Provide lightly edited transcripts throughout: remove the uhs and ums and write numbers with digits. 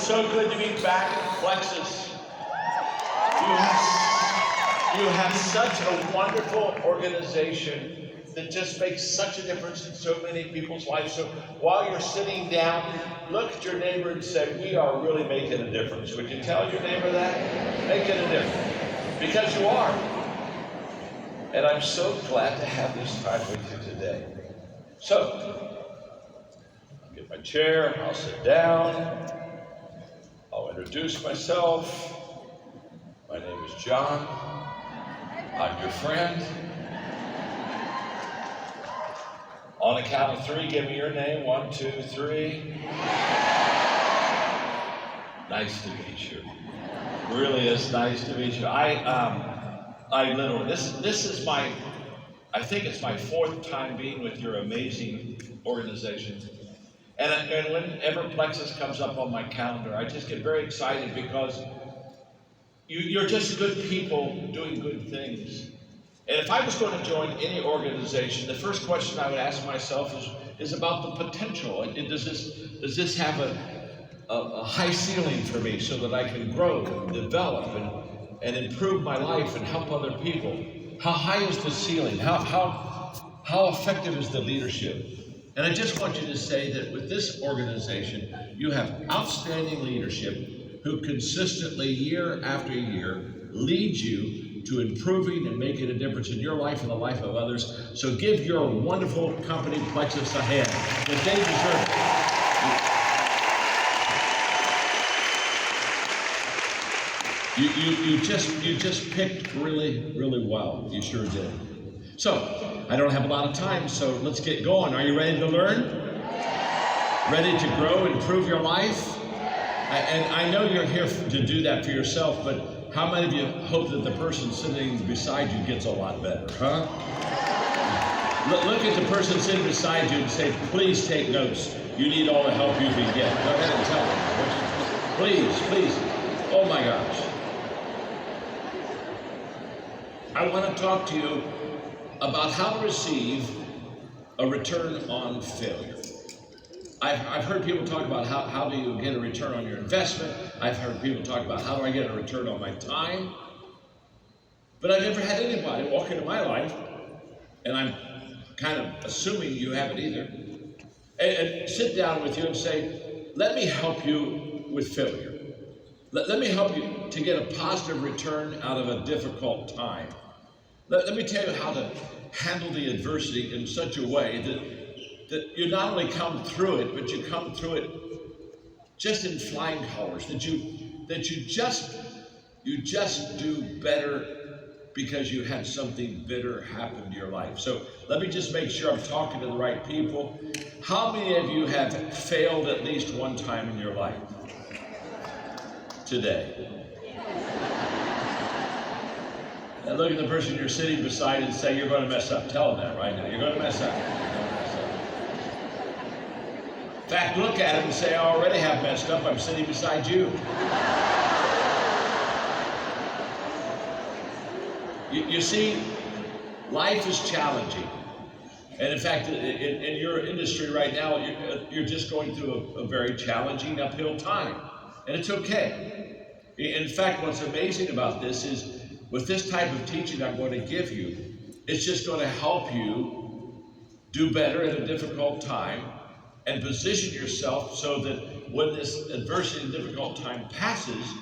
so good to be back in Plexus. You have such a wonderful organization that just makes such a difference in so many people's lives. So while you're sitting down, look at your neighbor and say, we are really making a difference. Would you tell your neighbor that? Making a difference. Because you are. And I'm so glad to have this time with you today. So, I'll get my chair, I'll sit down, I'll introduce myself. My name is John. I'm your friend. On the count of three, give me your name. 1, 2, 3. Nice to meet you. Really is nice to meet you. I literally, this is I think it's my 4th time being with your amazing organization. And whenever Plexus comes up on my calendar, I just get very excited because you're just good people doing good things. And if I was going to join any organization, the first question I would ask myself is about the potential. And does this have a high ceiling for me so that I can grow and develop and improve my life and help other people? How high is the ceiling? How effective is the leadership? And I just want you to say that with this organization, you have outstanding leadership who consistently, year after year, lead you to improving and making a difference in your life and the life of others. So give your wonderful company, Plexus, a hand, that they deserve. You just picked really, really well. You sure did. So, I don't have a lot of time, so let's get going. Are you ready to learn? Ready to grow and improve your life? And I know you're here to do that for yourself, but how many of you hope that the person sitting beside you gets a lot better, huh? Look at the person sitting beside you and say, please take notes. You need all the help you can get. Go ahead and tell them. Please, please. Oh my gosh. I want to talk to you about how to receive a return on failure. I've heard people talk about how do you get a return on your investment. I've heard people talk about how do I get a return on my time. But I've never had anybody walk into my life, and I'm kind of assuming you haven't either, and sit down with you and say, let me help you with failure. Let me help you to get a positive return out of a difficult time. Let me tell you how to handle the adversity in such a way that you not only come through it, but you come through it just in flying colors, that you just do better because you had something bitter happen to your life. So let me just make sure I'm talking to the right people. How many of you have failed at least one time in your life today? And look at the person you're sitting beside and say, you're going to mess up. Tell them that right now. You're going to mess up. In fact, look at him and say, I already have messed up. I'm sitting beside you. You see, life is challenging. And in fact, in your industry right now, you're just going through a very challenging uphill time. And it's okay. In fact, what's amazing about this is, with this type of teaching I'm going to give you, it's just going to help you do better at a difficult time and position yourself so that when this adversity and difficult time passes,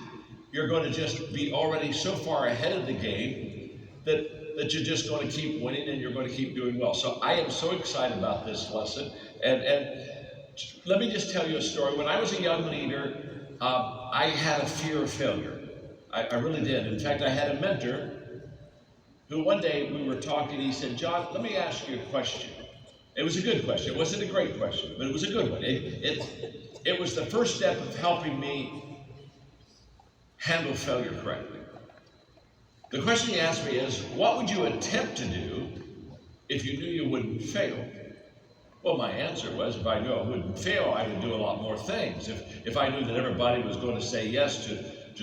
you're going to just be already so far ahead of the game that you're just going to keep winning and you're going to keep doing well. So I am so excited about this lesson. And let me just tell you a story. When I was a young leader, I had a fear of failure. I really did. In fact, I had a mentor who one day we were talking, he said, John, let me ask you a question. It was a good question. It wasn't a great question, but it was a good one. It was the first step of helping me handle failure correctly. The question he asked me is, what would you attempt to do if you knew you wouldn't fail? Well, my answer was, if I knew I wouldn't fail, I would do a lot more things. If I knew that everybody was going to say yes to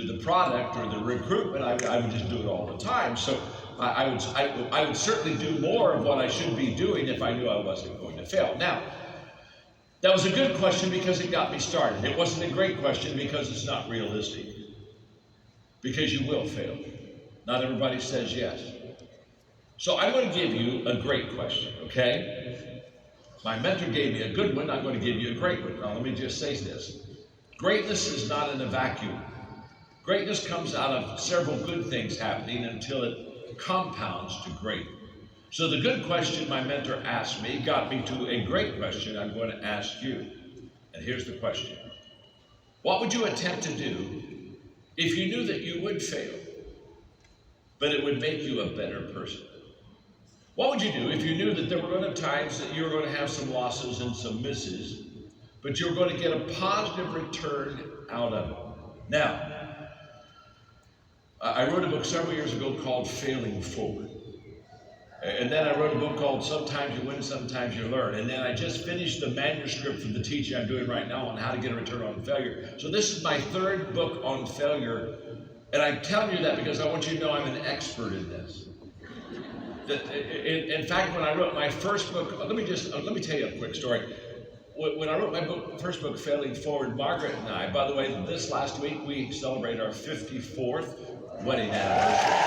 the product or the recruitment, I would just do it all the time. So I would certainly do more of what I should be doing if I knew I wasn't going to fail. Now, That was a good question because it got me started. It wasn't a great question because it's not realistic. Because you will fail. Not everybody says yes. So I'm going to give you a great question, okay? My mentor gave me a good one. I'm going to give you a great one. Now let me just say this. Greatness is not in a vacuum. Greatness comes out of several good things happening until it compounds to great. So the good question my mentor asked me got me to a great question I'm going to ask you. And here's the question. What would you attempt to do if you knew that you would fail, but it would make you a better person? What would you do if you knew that there were going to be times that you were going to have some losses and some misses, but you were going to get a positive return out of it? Now, I wrote a book several years ago called Failing Forward. And then I wrote a book called Sometimes You Win, Sometimes You Learn. And then I just finished the manuscript for the teaching I'm doing right now on how to get a return on failure. So this is my third book on failure. And I'm telling you that because I want you to know I'm an expert in this. In fact, when I wrote my first book, let me tell you a quick story. When I wrote my first book, Failing Forward, Margaret and I, by the way, this last week we celebrate our 54th wedding anniversary.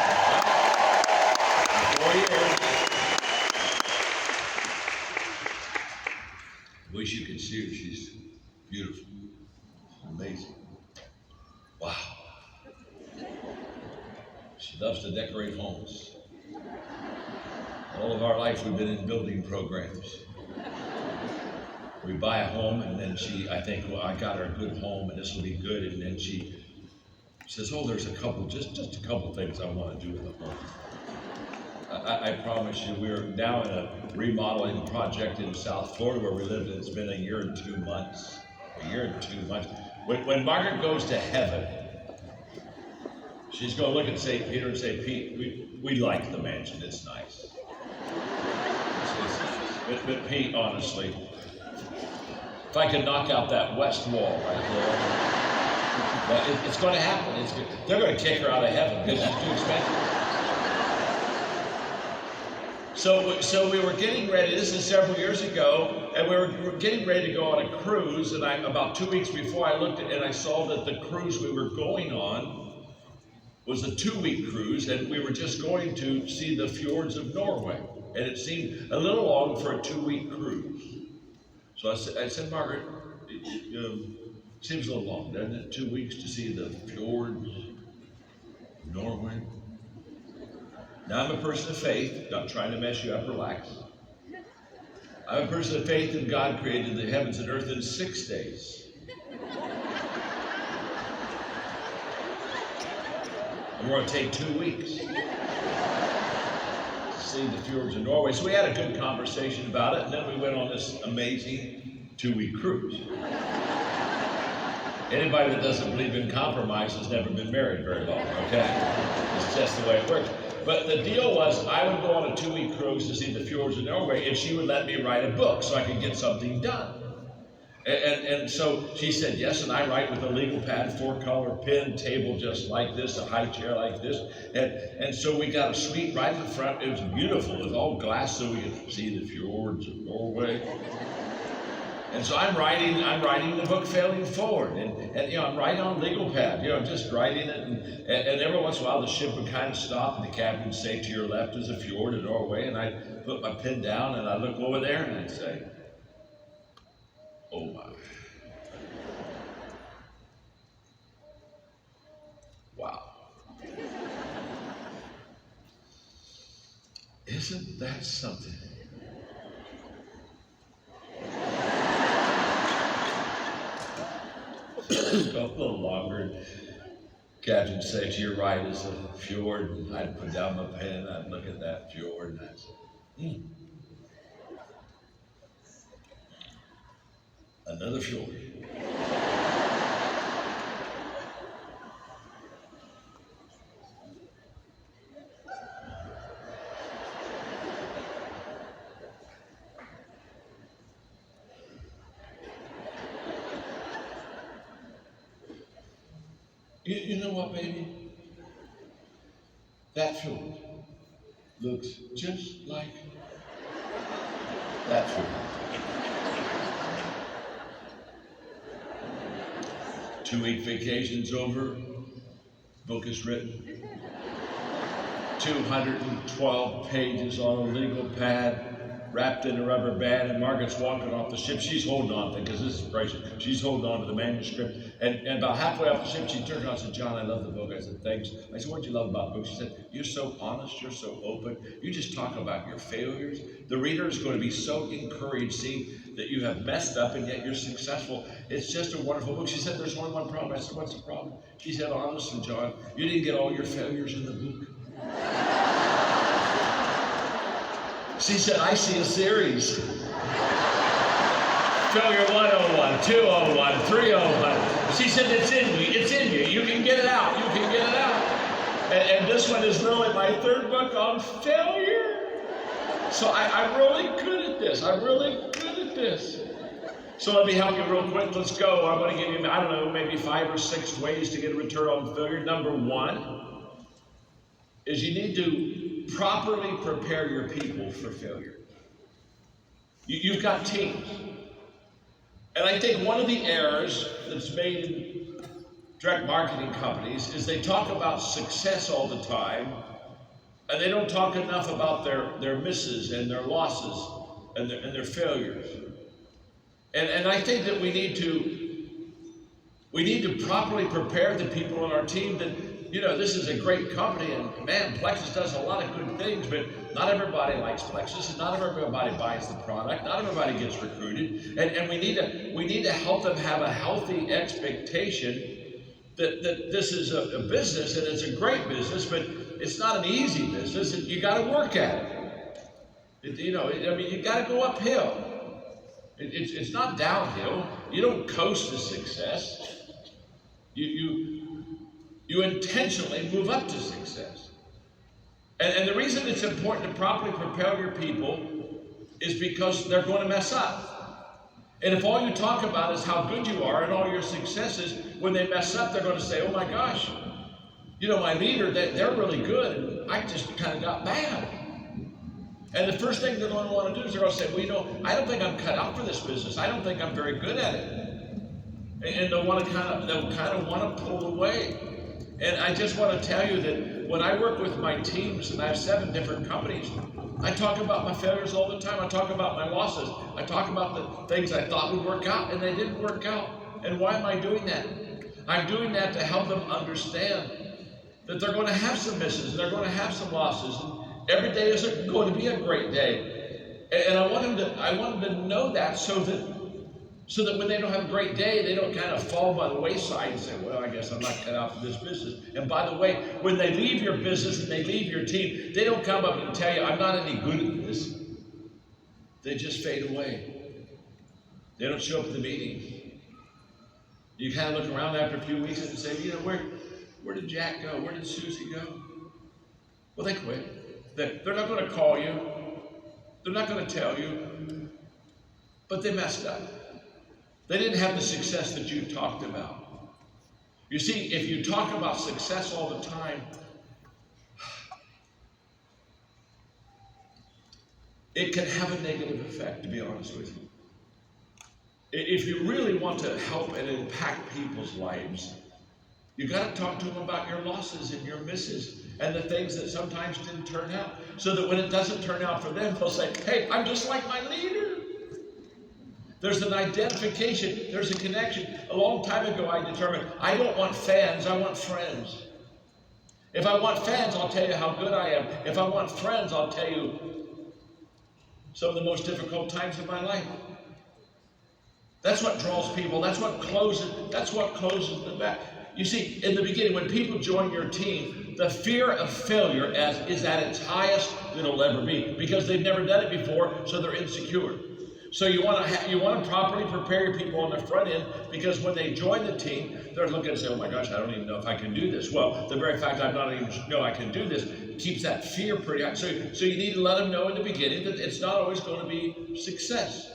4 years. Wish you could see her. She's beautiful. Amazing. Wow. She loves to decorate homes. All of our life we've been in building programs. We buy a home and then I think, well, I got her a good home and this will be good. And then she says, oh, there's a couple, just a couple things I want to do with the home. I promise you, we're now in a remodeling project in South Florida where we lived, and it's been a year and 2 months. A year and 2 months. When Margaret goes to heaven, she's going to look at St. Peter and say, Pete, we like the mansion, it's nice. But Pete, honestly, if I could knock out that west wall right there, it's going to happen. They're going to kick her out of heaven because it's too expensive. So we were getting ready, this is several years ago, and we were getting ready to go on a cruise, and about 2 weeks before I looked at it and I saw that the cruise we were going on was a 2-week cruise, and we were just going to see the fjords of Norway. And it seemed a little long for a 2-week cruise. So I said, Margaret, it seems a little long, doesn't it? 2 weeks to see the fjords of Norway. Now, I'm a person of faith, not trying to mess you up, relax. I'm a person of faith that God created the heavens and earth in 6 days. And we're going to take 2 weeks to see the fjords of Norway. So we had a good conversation about it, and then we went on this amazing 2-week cruise. Anybody that doesn't believe in compromise has never been married very long, okay? It's just the way it works. But the deal was I would go on a 2-week cruise to see the fjords of Norway, and she would let me write a book so I could get something done. And so she said yes, and I write with a legal pad, 4-color pen, table just like this, a high chair like this. And so we got a suite right in the front. It was beautiful. It was all glass so we could see the fjords of Norway. And so I'm writing the book Failing Forward, and I'm writing on legal pad, just writing it, and every once in a while the ship would kind of stop, and the captain would say, to your left is a fjord in Norway, and I'd put my pen down, and I'd look over there, and I'd say, oh my. Wow. Isn't that something? Go a little longer. Captain would say, to your right is a fjord, and I'd put down my pen, I'd look at that fjord, and I'd say, another fjord. You know what, baby? That fjord looks just like that fjord. 2-week vacation's over. Book is written. 212 pages on a legal pad, wrapped in a rubber band, and Margaret's walking off the ship. She's holding on to it, because this is precious. She's holding on to the manuscript. And about halfway off the ship, she turned around and said, "John, I love the book." I said, "Thanks." I said, "What do you love about the book?" She said, "You're so honest, you're so open. You just talk about your failures. The reader is going to be so encouraged seeing that you have messed up and yet you're successful. It's just a wonderful book." She said, "There's only one problem." I said, "What's the problem?" She said, "Honestly, John, you didn't get all your failures in the book." She said, "I see a series. Failure 101, 201, 301. She said, "It's in you. It's in you. You can get it out. You can get it out." And this one is really my third book on failure. So I'm really good at this. I'm really good at this. So let me help you real quick. Let's go. I'm going to give you, I don't know, maybe 5 or 6 ways to get a return on failure. Number 1 is you need to properly prepare your people for failure. You've got teams. And I think one of the errors that's made in direct marketing companies is they talk about success all the time, and they don't talk enough about their misses and their losses and their failures. And I think that we need to properly prepare the people on our team that, this is a great company, and man, Plexus does a lot of good things, but not everybody likes Plexus, and not everybody buys the product, not everybody gets recruited, and we need to help them have a healthy expectation that this is a business, and it's a great business, but it's not an easy business, and you got to work at it. You got to go uphill. It's not downhill. You don't coast to success. You intentionally move up to success. And the reason it's important to properly prepare your people is because they're going to mess up. And if all you talk about is how good you are and all your successes, when they mess up, they're going to say, "Oh my gosh, my leader, they're really good, and I just kind of got bad." And the first thing they're going to want to do is they're going to say, "Well, I don't think I'm cut out for this business. I don't think I'm very good at it." And they'll kind of want to pull away. And I just want to tell you that when I work with my teams, and I have 7 different companies, I talk about my failures all the time. I talk about my losses. I talk about the things I thought would work out, and they didn't work out. And why am I doing that? I'm doing that to help them understand that they're going to have some misses, and they're going to have some losses. And every day isn't going to be a great day. And I want them to know that so that when they don't have a great day, they don't kind of fall by the wayside and say, "Well, I guess I'm not cut out for this business." And by the way, when they leave your business and they leave your team, they don't come up and tell you, "I'm not any good at this." They just fade away. They don't show up at the meeting. You kind of look around after a few weeks and say, where did Jack go? Where did Susie go? Well, they quit. They're not going to call you. They're not going to tell you. But they messed up. They didn't have the success that you talked about. You see, if you talk about success all the time, it can have a negative effect, to be honest with you. If you really want to help and impact people's lives, you got to talk to them about your losses and your misses and the things that sometimes didn't turn out, so that when it doesn't turn out for them, they'll say, "Hey, I'm just like my leader." There's an identification, there's a connection. A long time ago, I determined I don't want fans, I want friends. If I want fans, I'll tell you how good I am. If I want friends, I'll tell you some of the most difficult times of my life. That's what draws people. That's what closes the back. You see, in the beginning, when people join your team, the fear of failure is at its highest that it'll ever be, because they've never done it before, so they're insecure. So you want to properly prepare your people on the front end, because when they join the team, they're looking and say, "Oh my gosh, I don't even know if I can do this." Well, the very fact I don't even know I can do this keeps that fear pretty high. So you need to let them know in the beginning that it's not always going to be success.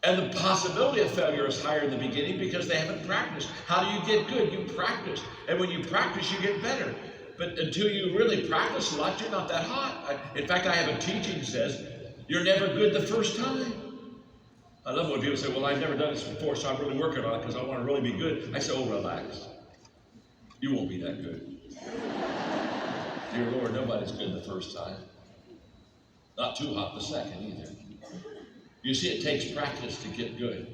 And the possibility of failure is higher in the beginning because they haven't practiced. How do you get good? You practice. And when you practice, you get better. But until you really practice a lot, you're not that hot. In fact, I have a teaching that says, you're never good the first time. I love when people say, well, I've never done this before, so I'm really working on it because I want to really be good. I say, oh, relax. You won't be that good. Dear Lord, nobody's good the first time. Not too hot the second either. You see, it takes practice to get good.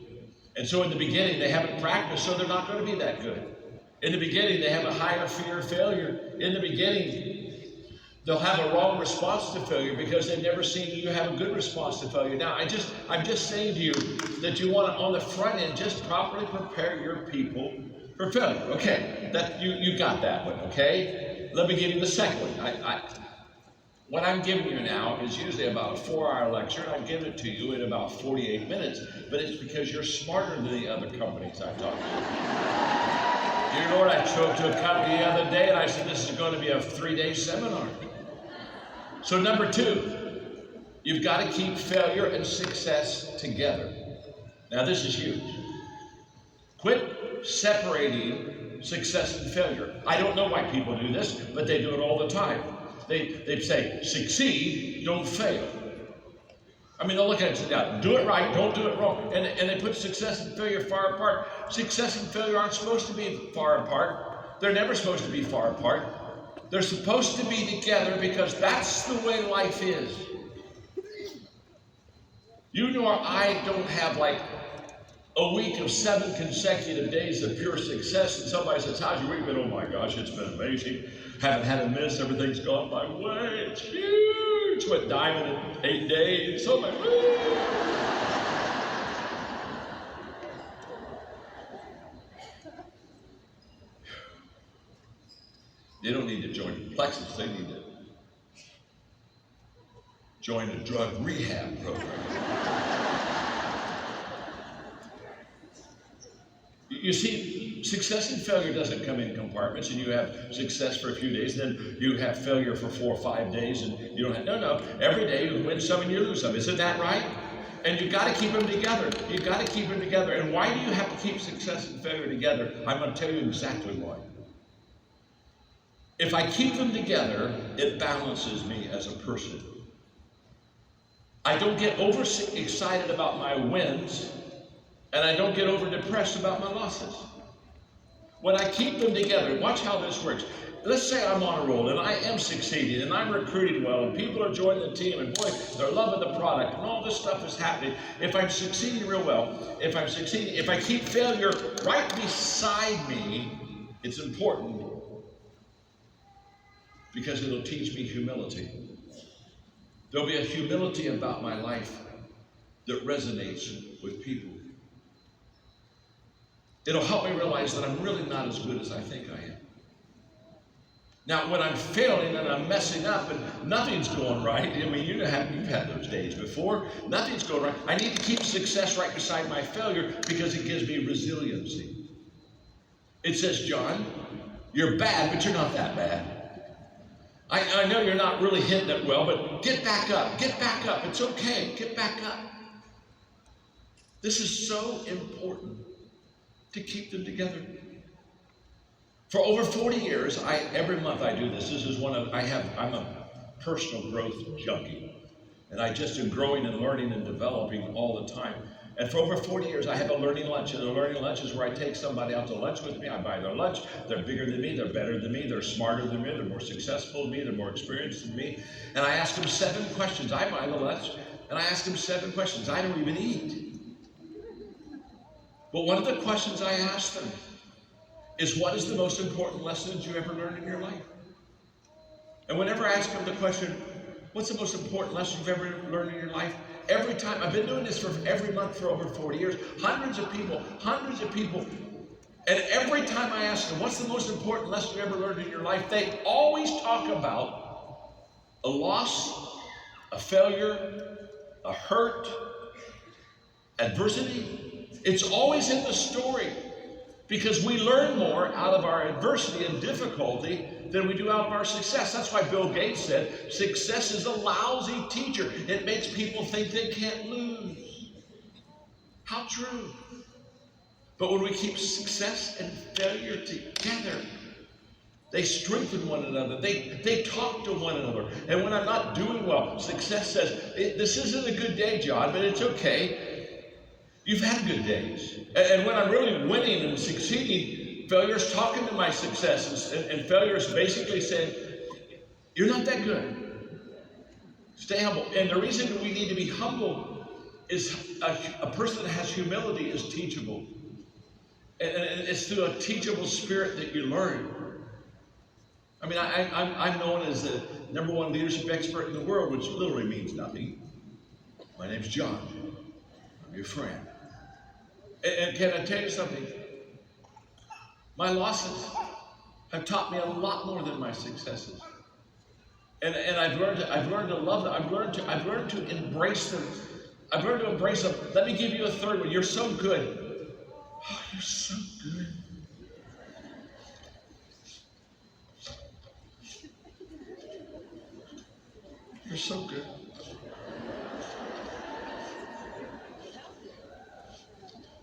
And so in the beginning, they haven't practiced, so they're not going to be that good. In the beginning, they have a higher fear of failure. In the beginning, they'll have a wrong response to failure because they've never seen you have a good response to failure. Now, I'm just saying to you that you want to, on the front end, just properly prepare your people for failure. Okay, that you got that one, okay? Let me give you the second one. What I'm giving you now is usually about a 4-hour lecture, and I'm giving it to you in about 48 minutes, but it's because you're smarter than the other companies I've talked to. Dear Lord, I spoke to a company the other day, and I said, this is going to be a 3-day seminar. So number 2, you've got to keep failure and success together. Now this is huge. Quit separating success and failure. I don't know why people do this, but they do it all the time. They say, succeed, don't fail. I mean, they'll look at it and say, yeah, do it right, don't do it wrong. And they put success and failure far apart. Success and failure aren't supposed to be far apart. They're never supposed to be far apart. They're supposed to be together because that's the way life is. You nor I don't have like a week of 7 consecutive days of pure success, and somebody says, how's your week been? Oh my gosh, it's been amazing. Haven't had a miss, everything's gone my way, it's huge. Went diamond in 8 days, so my They don't need to join Plexus, they need to join a drug rehab program. You see, success and failure doesn't come in compartments, and you have success for a few days, then you have failure for 4 or 5 days, and you don't have, no. Every day you win some and you lose some. Isn't that right? And you've got to keep them together. You've got to keep them together. And why do you have to keep success and failure together? I'm going to tell you exactly why. If I keep them together, it balances me as a person. I don't get overexcited about my wins, and I don't get over-depressed about my losses. When I keep them together, watch how this works. Let's say I'm on a roll, and I am succeeding, and I'm recruiting well, and people are joining the team, and boy, they're loving the product, and all this stuff is happening. If I'm succeeding real well, if I keep failure right beside me, it's important because it'll teach me humility. There'll be a humility about my life that resonates with people. It'll help me realize that I'm really not as good as I think I am. Now, when I'm failing and I'm messing up and nothing's going right, I mean, you've had those days before, nothing's going right. I need to keep success right beside my failure because it gives me resiliency. It says, John, you're bad, but you're not that bad. I know you're not really hitting it well, but get back up. Get back up. It's okay. Get back up. This is so important to keep them together. For over 40 years, every month I do this. This is I'm a personal growth junkie. And I just am growing and learning and developing all the time. And for over 40 years, I have a learning lunch. And a learning lunch is where I take somebody out to lunch with me. I buy their lunch. They're bigger than me. They're better than me. They're smarter than me. They're more successful than me. They're more experienced than me. And I ask them 7 questions. I buy the lunch, and I ask them 7 questions. I don't even eat. But one of the questions I ask them is, what is the most important lesson that you ever learned in your life? And whenever I ask them the question, what's the most important lesson you've ever learned in your life? Every time, I've been doing this for every month for over 40 years, hundreds of people, and every time I ask them, what's the most important lesson you ever learned in your life? They always talk about a loss, a failure, a hurt, adversity. It's always in the story because we learn more out of our adversity and difficulty than we do out of our success. That's why Bill Gates said, success is a lousy teacher. It makes people think they can't lose. How true. But when we keep success and failure together, they strengthen one another. They talk to one another. And when I'm not doing well, success says, this isn't a good day, John, but it's okay. You've had good days. And when I'm really winning and succeeding, failure's talking to my successes. And failure's basically saying, you're not that good. Stay humble. And the reason we need to be humble is a person that has humility is teachable. And it's through a teachable spirit that you learn. I mean, I'm known as the #1 leadership expert in the world, which literally means nothing. My name's John. I'm your friend. And can I tell you something? My losses have taught me a lot more than my successes. And I've learned to love them. I've learned to embrace them. I've learned to embrace them. Let me give you a third one. You're so good. Oh, you're so good. You're so good.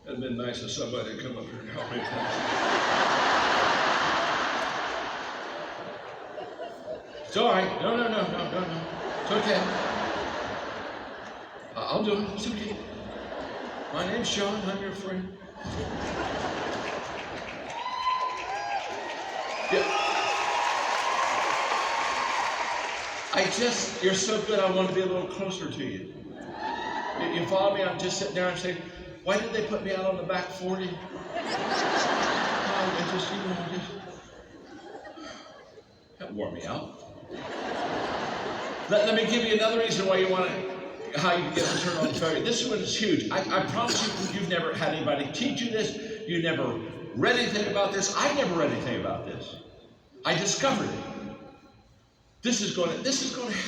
It'd been nice if somebody would come up here and help me. It's all right. No. It's okay. I'll do it. It's okay. My name's Sean. I'm your friend. Yeah. You're so good, I want to be a little closer to you. You follow me? I'm just sitting there and saying, why did they put me out on the back 40? That wore me out. Let me give you another reason why how you can get a turn on failure. This one is huge. I promise you've never had anybody teach you this. You never read anything about this. I never read anything about this. I discovered it. This is going to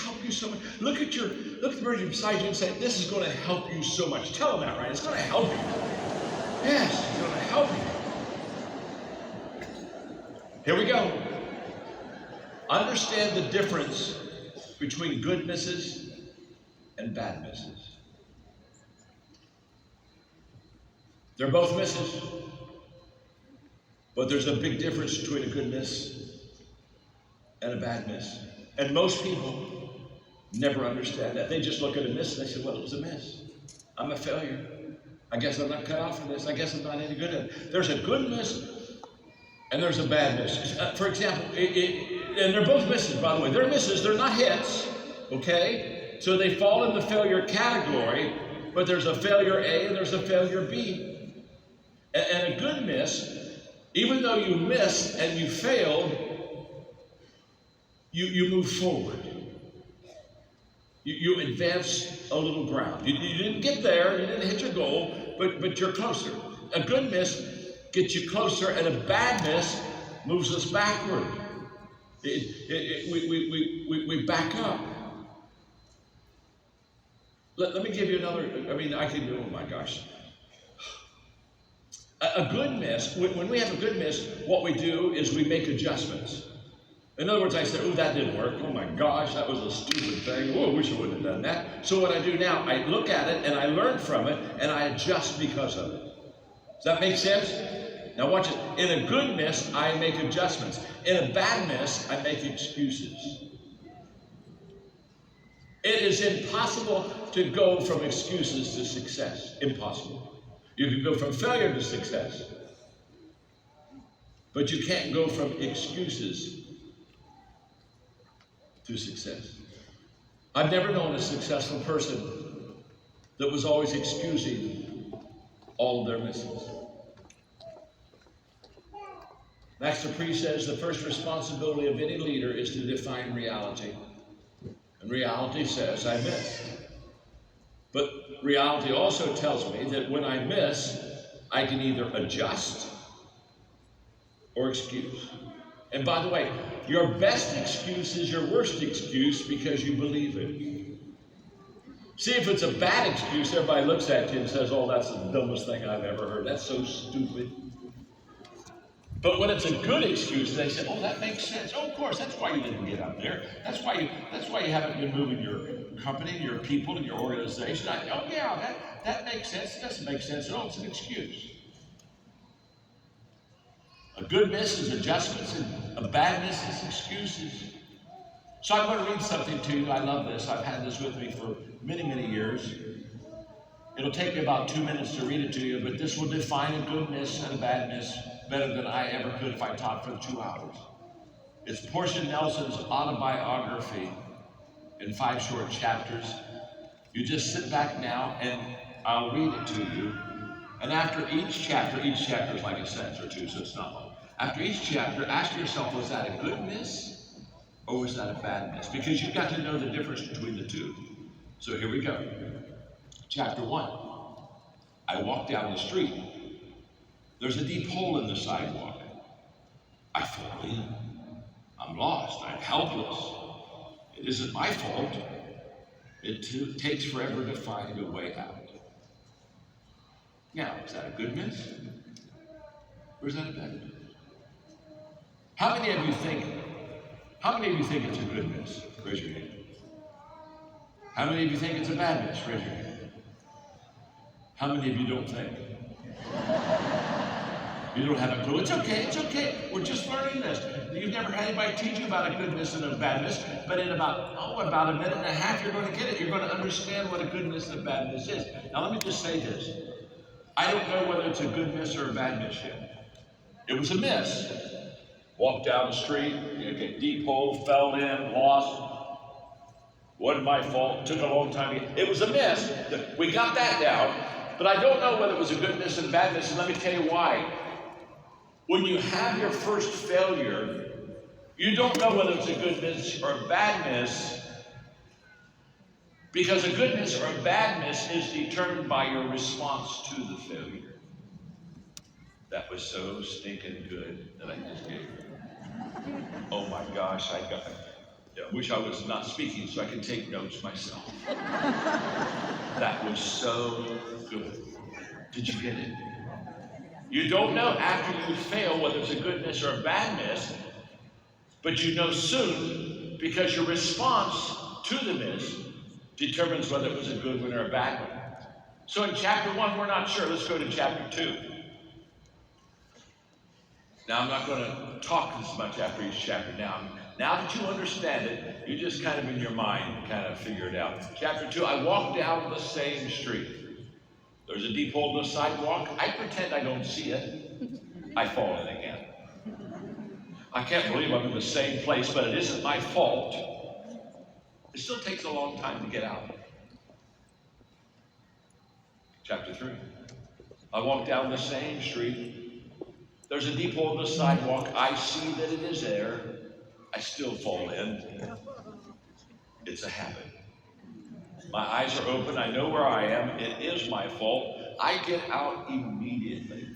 help you so much. Look at the person beside you and say, this is going to help you so much. Tell them that, right? It's going to help you. Yes, it's going to help you. Here we go. Understand the difference between good misses and bad misses. They're both misses, but there's a big difference between a good miss and a bad miss. And most people never understand that. They just look at a miss and they say, well, it was a miss. I'm a failure. I guess I'm not cut out for this. I guess I'm not any good at it. There's a good miss and there's a bad miss. For example, and they're both misses, by the way. They're misses, they're not hits, okay? So they fall in the failure category, but there's a failure A and there's a failure B. And a good miss, even though you missed and you failed, you move forward. You advance a little ground. You didn't get there, you didn't hit your goal, but you're closer. A good miss gets you closer, and a bad miss moves us backward. We back up. Let me give you another, I can do, oh my gosh. A good miss, when we have a good miss, what we do is we make adjustments. In other words, I said, oh, that didn't work. Oh my gosh, that was a stupid thing. Oh, I wish I wouldn't have done that. So what I do now, I look at it and I learn from it and I adjust because of it. Does that make sense? Now watch it. In a good miss, I make adjustments. In a bad miss, I make excuses. It is impossible to go from excuses to success. Impossible. You can go from failure to success. But you can't go from excuses to success. I've never known a successful person that was always excusing all of their misses. Max says the first responsibility of any leader is to define reality. And reality says I missed. But reality also tells me that when I miss, I can either adjust or excuse. And by the way, your best excuse is your worst excuse because you believe it. See, if it's a bad excuse, everybody looks at you and says, oh, that's the dumbest thing I've ever heard. That's so stupid. But when it's a good excuse, they say, oh, that makes sense. Oh, of course, that's why you didn't get up there. That's why you haven't been moving your company, your people, and your organization. Oh, yeah, that makes sense. It doesn't make sense at all. It's an excuse. A good miss is adjustments, and a bad miss is excuses. So I'm going to read something to you. I love this. I've had this with me for many, many years. It'll take me about 2 minutes to read it to you, but this will define a goodness and a badness better than I ever could if I taught for 2 hours. It's Portia Nelson's autobiography in 5 short chapters. You just sit back now and I'll read it to you. And after each chapter is like a sentence or two, so it's not long. After each chapter, ask yourself, was that a goodness or was that a badness? Because you've got to know the difference between the two. So here we go. Chapter 1. I walk down the street. There's a deep hole in the sidewalk. I fall in. I'm lost. I'm helpless. It isn't my fault. It takes forever to find a way out. Now, is that a goodness? Or is that a badness? How many of you think it's a goodness? Raise your hand. How many of you think it's a badness? Raise your hand. How many of you don't think? You don't have a clue. It's okay. We're just learning this. You've never had anybody teach you about a goodness and a badness, but in about a minute and a half, you're going to get it. You're going to understand what a goodness and a badness is. Now, let me just say this. I don't know whether it's a goodness or a badness yet. It was a miss. Walked down the street, deep hole, fell in, lost. Wasn't my fault. Took a long time. It was a miss. We got that down. But I don't know whether it was a goodness and badness, and let me tell you why. When you have your first failure, you don't know whether it's a goodness or a badness, because a goodness or a badness is determined by your response to the failure. That was so stinking good that I just gave you. Oh my gosh, I wish I was not speaking so I could take notes myself. That was so good. Did you get it? You don't know after you fail whether it's a goodness or a badness, but you know soon because your response to the miss determines whether it was a good one or a bad one. So in chapter 1, we're not sure. Let's go to chapter 2. Now, I'm not going to talk as much after each chapter now. Now that you understand it, you just kind of in your mind kind of figure it out. Chapter 2, I walk down the same street. There's a deep hole in the sidewalk. I pretend I don't see it. I fall in again. I can't believe I'm in the same place, but it isn't my fault. It still takes a long time to get out. Chapter 3. I walk down the same street. There's a deep hole in the sidewalk. I see that it is there. I still fall in. It's a habit. My eyes are open. I know where I am. It is my fault. I get out immediately.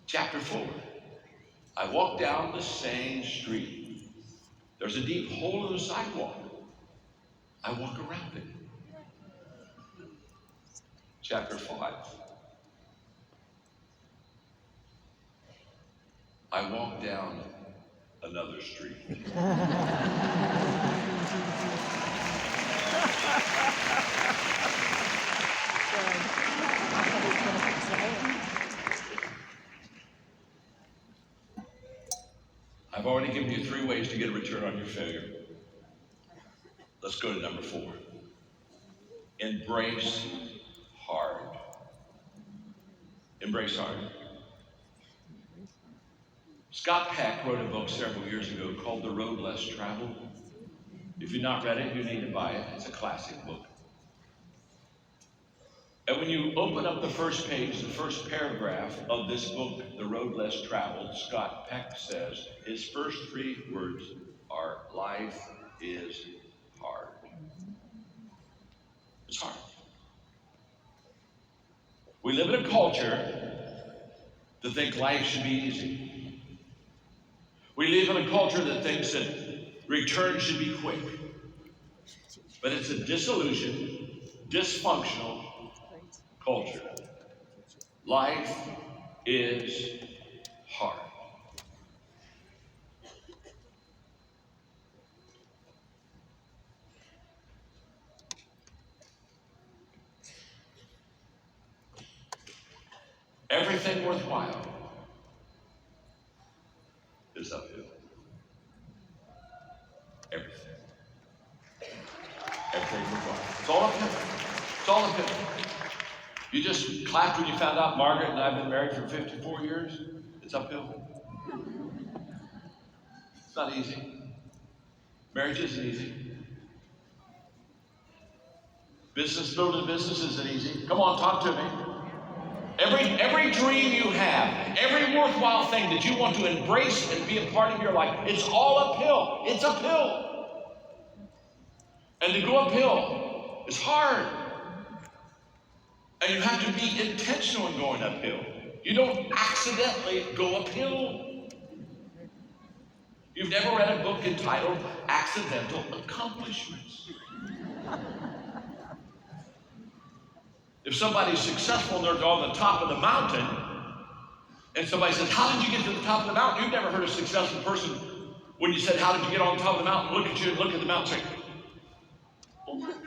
Chapter 4. I walk down the same street. There's a deep hole in the sidewalk. I walk around it. Chapter 5. I walk down another street. I've already given you 3 ways to get a return on your failure. Let's go to number 4. Embrace hard. Embrace hard. Scott Peck wrote a book several years ago called The Road Less Traveled. If you've not read it, you need to buy it. It's a classic book. And when you open up the first page, the first paragraph of this book, The Road Less Traveled, Scott Peck says, his first 3 words are, life is hard. It's hard. We live in a culture that thinks life should be easy. We live in a culture that thinks that return should be quick. But it's a disillusioned, dysfunctional culture. Life is hard. Everything worthwhile is uphill. Everything. Everything worthwhile. It's all uphill. It's all uphill. You just clapped when you found out Margaret and I have been married for 54 years. It's uphill. It's not easy. Marriage isn't easy. Building a business isn't easy. Come on, talk to me. Every dream you have, every worthwhile thing that you want to embrace and be a part of your life, it's all uphill. It's uphill. And to go uphill is hard. And you have to be intentional in going uphill. You don't accidentally go uphill. You've never read a book entitled Accidental Accomplishments. If somebody's successful and they're on the top of the mountain, and somebody says, how did you get to the top of the mountain? You've never heard a successful person, when you said, how did you get on top of the mountain, look at you and look at the mountain and say, oh my God.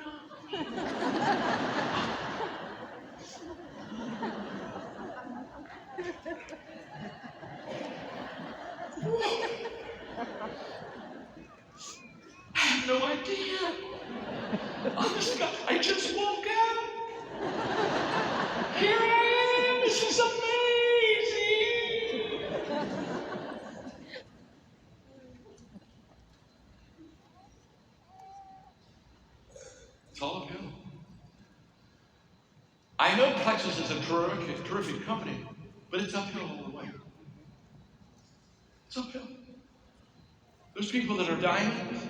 I have no idea. Honest God, I just woke up. Here I am. This is amazing. It's all uphill. I know Plexus is a terrific company, but it's uphill all the way. It's uphill. There's people that are diamonds.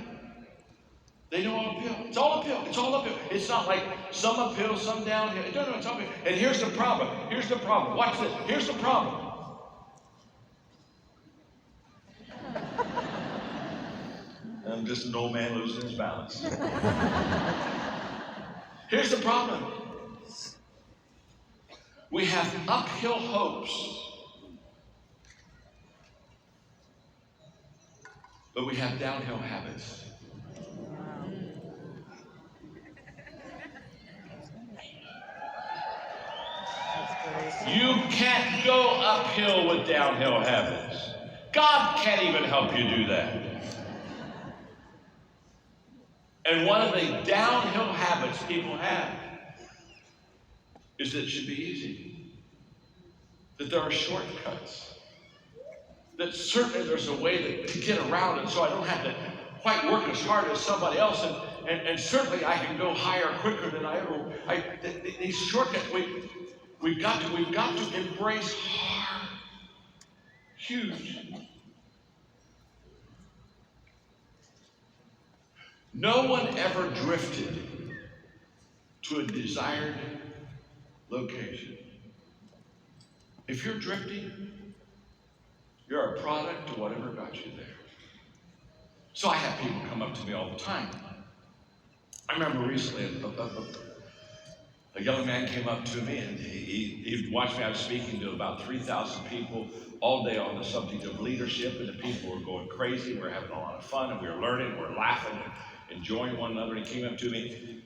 They know all uphill. It's all uphill. It's all uphill. It's not like some uphill, some downhill. No, it's uphill. And here's the problem. Here's the problem. Watch this. Here's the problem. I'm just an old man losing his balance. Here's the problem. We have uphill hopes, but we have downhill habits. You can't go uphill with downhill habits. God can't even help you do that. And one of the downhill habits people have is that it should be easy. That there are shortcuts. That certainly there's a way to get around it so I don't have to quite work as hard as somebody else. And certainly I can go higher quicker than I ever. These shortcuts, we've got to embrace hard, huge. No one ever drifted to a desired location. If you're drifting, you're a product of whatever got you there. So I have people come up to me all the time. I remember recently a young man came up to me and he watched me. I was speaking to about 3,000 people all day on the subject of leadership, and the people were going crazy. We were having a lot of fun, and we were learning, we were laughing, and enjoying one another. And he came up to me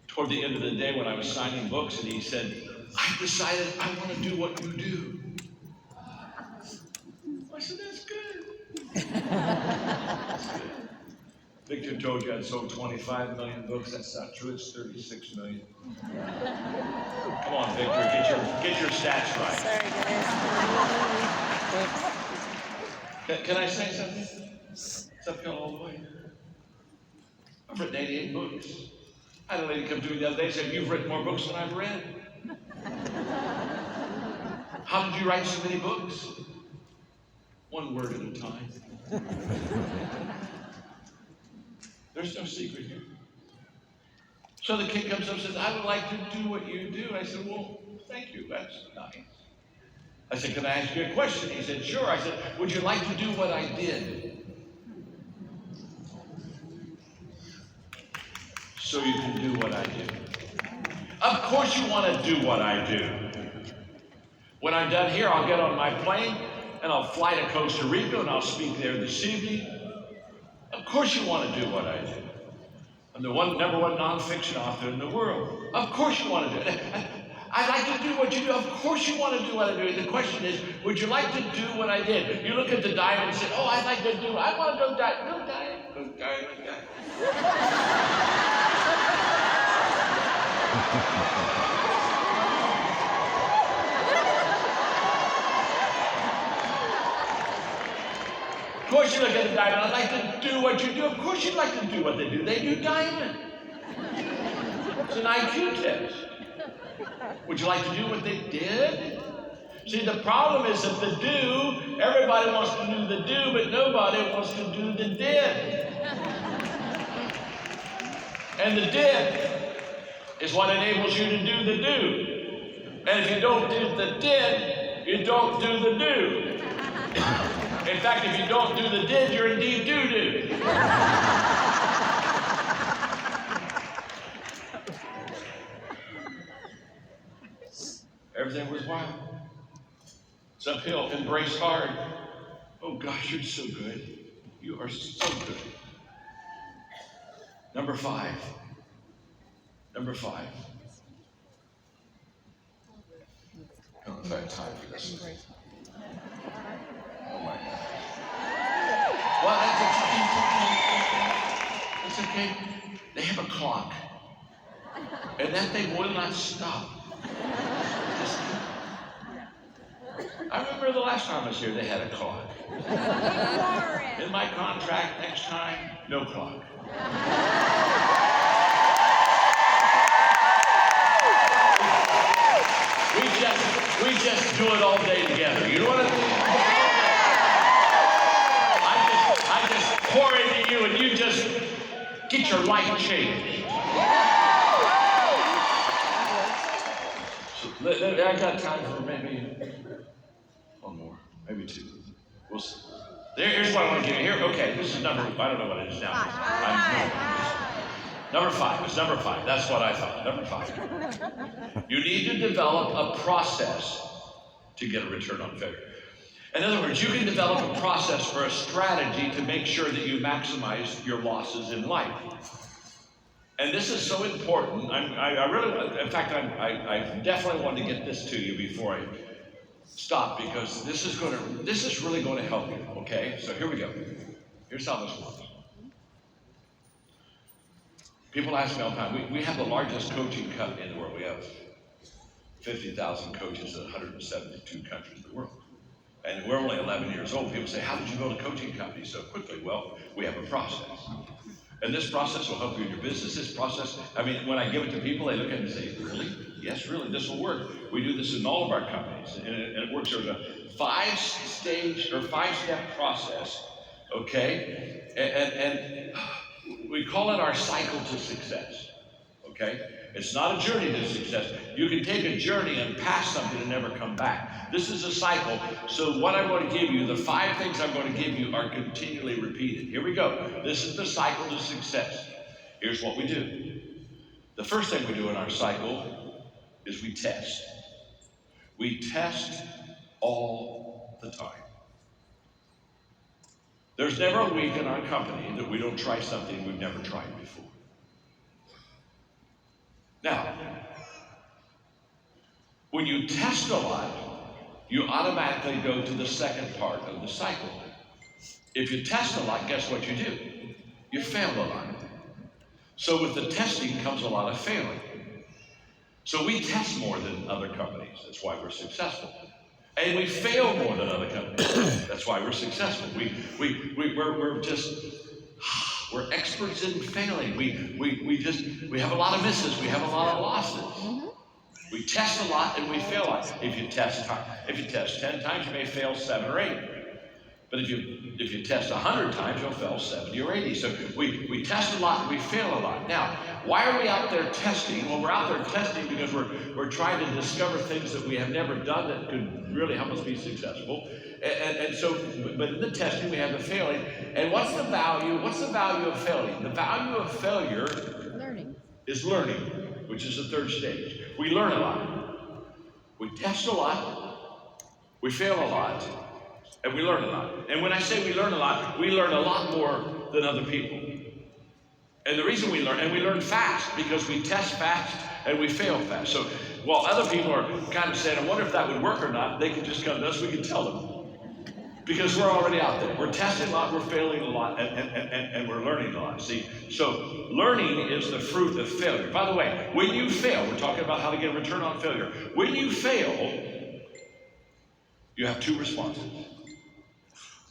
toward the end of the day when I was signing books, and he said, I decided I want to do what you do. I said, that's good. That's good. Victor told you I'd sold 25 million books. That's not true. It's 36 million. Come on, Victor, get your stats right. Sorry, guys. Can I say something? It's uphill all the way. I've written 88 books. I had a lady come to me the other day and said, you've written more books than I've read. How did you write so many books? One word at a time. There's no secret here. So the kid comes up and says, I would like to do what you do. I said, well, thank you. That's nice. I said, can I ask you a question? He said, sure. I said, would you like to do what I did? So you can do what I do. Of course you want to do what I do. When I'm done here, I'll get on my plane and I'll fly to Costa Rica and I'll speak there this evening. Of course you want to do what I do. I'm the number one nonfiction author in the world. Of course you want to do it. I'd like to do what you do. Of course you want to do what I do. The question is, would you like to do what I did? You look at the diamond and say, oh, I'd like to do, I want to go diamond. Go diamond. Go diamond. course you look at a diamond. I'd like to do what you do. Of course you'd like to do what they do. They do diamond. It's an IQ test. Would you like to do what they did? See, the problem is that the do, everybody wants to do the do, but nobody wants to do the did. And the did is what enables you to do the do. And if you don't do the did, you don't do the do. In fact, if you don't do the did, you're indeed do-do. Everything was wild. It's uphill, embrace hard. Oh gosh, you're so good. You are so good. Number five. Number five. I don't know if I have time for this. Oh my God. Well, that's okay. They have a clock. And that thing will not stop. I remember the last time I was here, they had a clock. In my contract, next time, no clock. We just do it all day together. You know what I mean? I just pour into you and you just get your life changed. So, I got time for maybe one more, maybe two. We'll see. Here's what I want to give you. Here, okay, this is number, I don't know what it is now. Number five. It's number five. That's what I thought. Number five. You need to develop a process to get a return on failure. In other words, you can develop a process or a strategy to make sure that you maximize your losses in life. And this is so important. I really, in fact, I definitely want to get this to you before I stop, because this is really going to help you. Okay, so here we go. Here's how this works. People ask me all the time, we have the largest coaching company in the world. We have 50,000 coaches in 172 countries in the world. And we're only 11 years old. People say, how did you build a coaching company so quickly? Well, we have a process. And this process will help you in your business. This process, I mean, when I give it to people, they look at it and say, really? Yes, really, this will work. We do this in all of our companies. And it works. There's a five-stage or five-step process, okay? And we call it our cycle to success, okay? It's not a journey to success. You can take a journey and pass something and never come back. This is a cycle. So what I'm going to give you, the five things I'm going to give you are continually repeated. Here we go. This is the cycle to success. Here's what we do. The first thing we do in our cycle is we test. We test all the time. There's never a week in our company that we don't try something we've never tried before. Now, when you test a lot, you automatically go to the second part of the cycle. If you test a lot, guess what you do? You fail a lot. So with the testing comes a lot of failing. So we test more than other companies. That's why we're successful. And we fail more than other companies. That's why we're successful. We're experts in failing. We have a lot of misses. We have a lot of losses. We test a lot and we fail a lot. If you test 10 times, you may fail 7 or 8. But if you test 100 times, you'll fail 70 or 80. So we test a lot and we fail a lot. Now, why are we out there testing? Well, we're out there testing because we're trying to discover things that we have never done that could really help us be successful. And so, but in the testing, we have the failing. And what's the value? What's the value of failing? The value of failure is learning, which is the third stage. We learn a lot. We test a lot. We fail a lot. And we learn a lot. And when I say we learn a lot more than other people. And the reason we learn fast, because we test fast and we fail fast. So while other people are kind of saying, I wonder if that would work or not, they can just come to us, we can tell them. Because we're already out there. We're testing a lot, we're failing a lot, and we're learning a lot. See, so learning is the fruit of failure. By the way, when you fail, we're talking about how to get a return on failure. When you fail, you have two responses.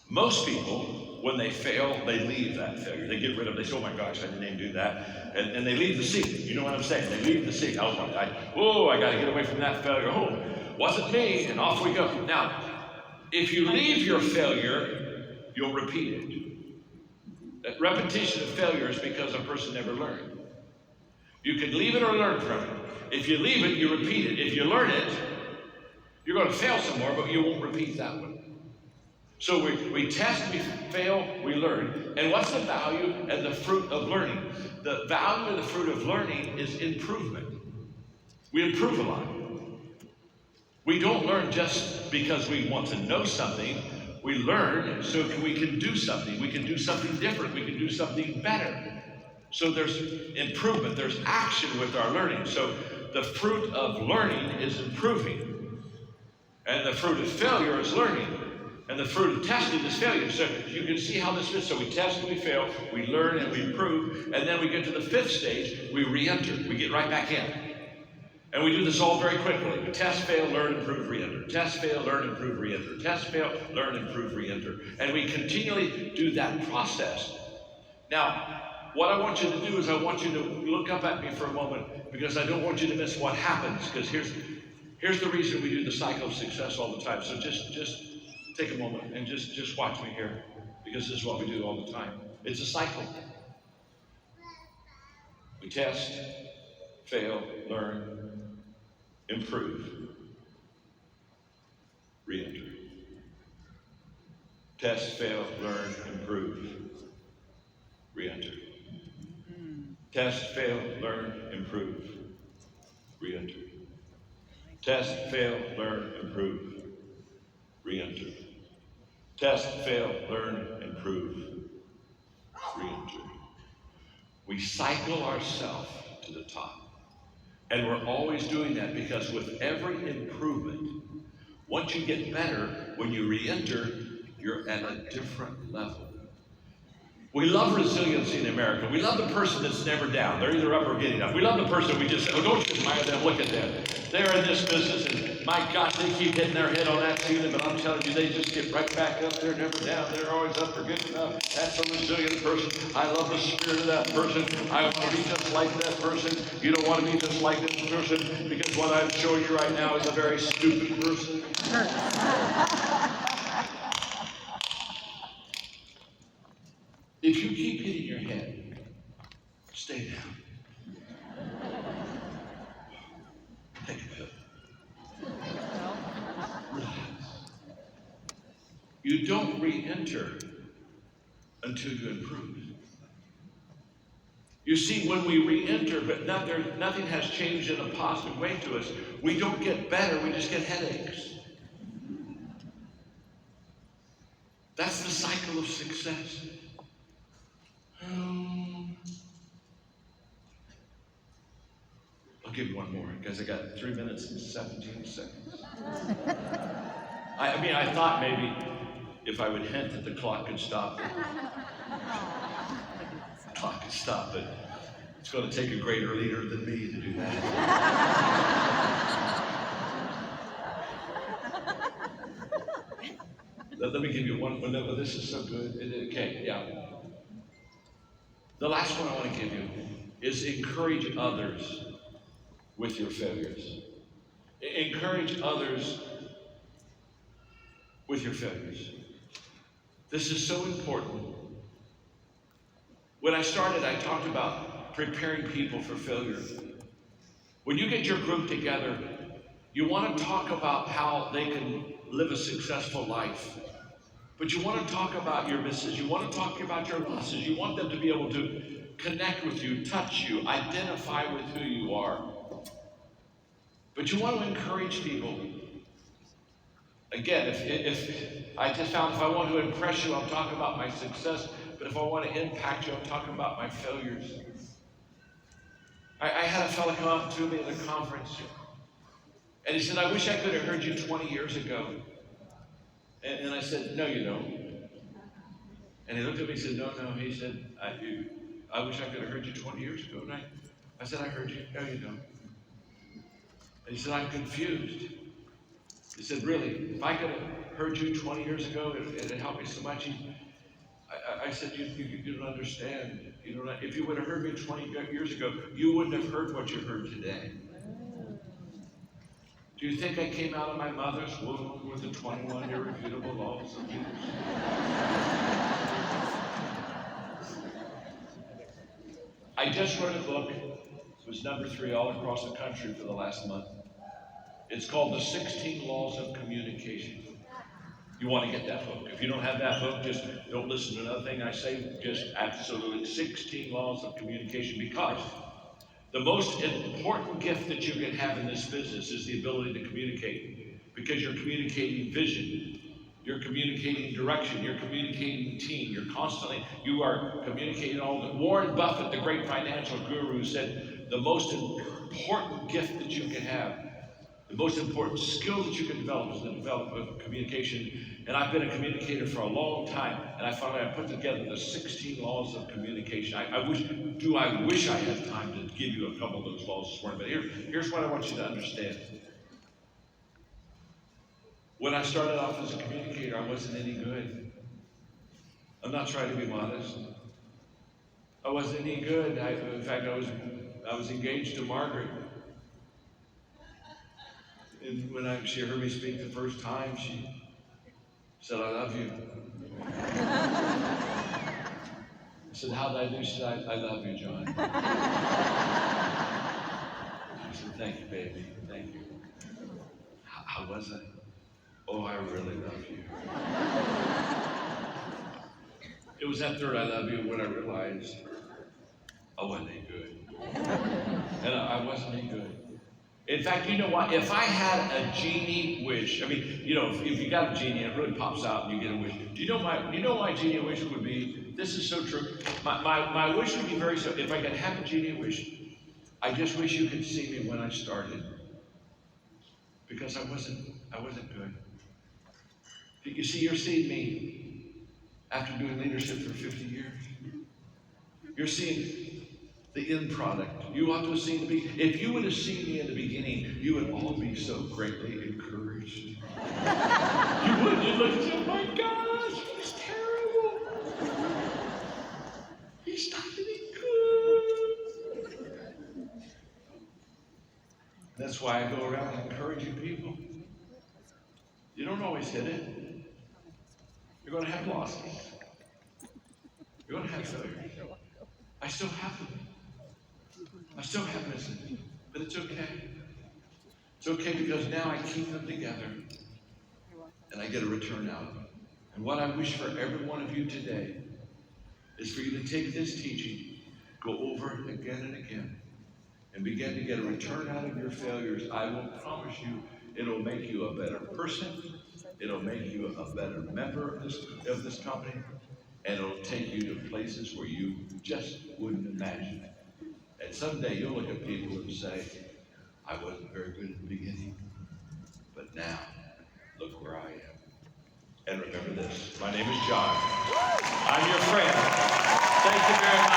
Most people when they fail, they leave that failure. They get rid of it. They say, oh my gosh, I didn't even do that. And they leave the scene. You know what I'm saying? They leave the scene. I got to get away from that failure. Oh, wasn't me. And off we go. Now, if you leave your failure, you'll repeat it. That repetition of failure is because a person never learned. You can leave it or learn from it. If you leave it, you repeat it. If you learn it, you're going to fail some more, but you won't repeat that one. So we test, we fail, we learn. And what's the value and the fruit of learning? The value and the fruit of learning is improvement. We improve a lot. We don't learn just because we want to know something. We learn so we can do something. We can do something different. We can do something better. So there's improvement. There's action with our learning. So the fruit of learning is improving. And the fruit of failure is learning. And the fruit of testing is failure. So you can see how this fits. So we test and we fail, we learn and we improve, and then we get to the fifth stage, we re-enter. We get right back in. And we do this all very quickly. We test, fail, learn, improve, re-enter. Test, fail, learn, improve, re-enter. Test, fail, learn, improve, re-enter. And we continually do that process. Now, what I want you to do is I want you to look up at me for a moment, because I don't want you to miss what happens, because here's the reason we do the cycle of success all the time. So just take a moment and just watch me here, because this is what we do all the time. It's a cycle. We test, fail, learn, improve, re-enter. Test, fail, learn, improve, re-enter. Test, fail, learn, improve, re-enter. Test, fail, learn, improve, re-enter. Test, fail, learn, improve, re-enter. We cycle ourselves to the top. And we're always doing that, because with every improvement, once you get better, when you re-enter, you're at a different level. We love resiliency in America. We love the person that's never down. They're either up or getting up. We love the person we just say, oh, don't you admire them, look at them. They're in this business, and my gosh, they keep hitting their head on that ceiling, but I'm telling you, they just get right back up. They're never down. They're always up for getting up. That's a resilient person. I love the spirit of that person. I want to be just like that person. You don't want to be just like this person, because what I'm showing you right now is a very stupid person. If you keep hitting your head, stay down. Take a pill. Relax. You don't re-enter until you improve. You see, when we re-enter, but nothing has changed in a positive way to us, we don't get better, we just get headaches. That's the cycle of success. I'll give you one more, because I got 3 minutes and 17 seconds. I thought maybe if I would hint that the clock could stop, the clock could stop, but it's going to take a greater leader than me to do that. Let me give you one. No, this is so good. Okay, yeah. The last one I want to give you is encourage others with your failures. Encourage others with your failures. This is so important. When I started, I talked about preparing people for failure. When you get your group together, you want to talk about how they can live a successful life. But you want to talk about your misses. You want to talk about your losses. You want them to be able to connect with you, touch you, identify with who you are. But you want to encourage people. Again, if I just found if I want to impress you, I'm talking about my success. But if I want to impact you, I'm talking about my failures. I had a fellow come up to me at a conference, and he said, I wish I could have heard you 20 years ago. And I said, no, you don't. And he looked at me and said, no. He said, I wish I could have heard you 20 years ago. And I said, I heard you. No, you don't. And he said, I'm confused. He said, really, if I could have heard you 20 years ago, it helped me so much. I said, you don't understand. If you would have heard me 20 years ago, you wouldn't have heard what you heard today. Do you think I came out of my mother's womb with the 21 irrefutable laws of use? I just wrote a book. It was number 3 all across the country for the last month. It's called The 16 Laws of Communication. You want to get that book. If you don't have that book, just don't listen to another thing I say. Just absolutely 16 Laws of Communication, because the most important gift that you can have in this business is the ability to communicate, because you're communicating vision, you're communicating direction, you're communicating team, you are communicating all that. Warren Buffett, the great financial guru, said the most important gift that you can have, the most important skill that you can develop is the development of communication. And I've been a communicator for a long time, and I put together the 16 laws of communication. I wish I had time to give you a couple of those laws this morning, but here's what I want you to understand. When I started off as a communicator, I wasn't any good. I'm not trying to be modest. I wasn't any good. In fact, I was engaged to Margaret. And when she heard me speak the first time, she said, "I love you." I said, "How'd I do?" She said, "I love you, John." She said, "Thank you, baby. Thank you." How was I? Oh, I really love you. It was that third "I love you" when I realized I wasn't any good. And I wasn't any good. In fact, you know what? If I had a genie wish, if you got a genie, it really pops out and you get a wish. Do you know my genie wish would be? This is so true. My wish would be very simple. If I could have a genie wish, I just wish you could see me when I started, because I wasn't good. You see, you're seeing me after doing leadership for 50 years. You're seeing the end product. You ought to have seen me. If you would have seen me in the beginning, you would all be so greatly encouraged. You wouldn't. You'd look and say, "Oh my gosh, he's terrible. He's not any good." That's why I go around encouraging people. You don't always hit it. You're going to have losses. You're going to have failures. I still have them. I still have misses, but it's okay. It's okay, because now I keep them together and I get a return out of them. And what I wish for every one of you today is for you to take this teaching, go over it again and again, and begin to get a return out of your failures. I will promise you, it'll make you a better person. It'll make you a better member of this company. And it'll take you to places where you just wouldn't imagine it. And someday you'll look at people and say, "I wasn't very good at the beginning, but now look where I am." And remember this, my name is John. I'm your friend. Thank you very much.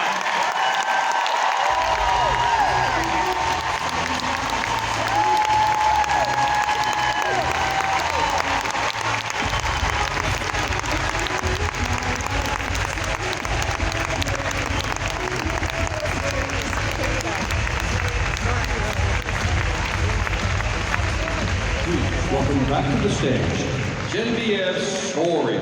Welcome back to the stage, Genevieve Story.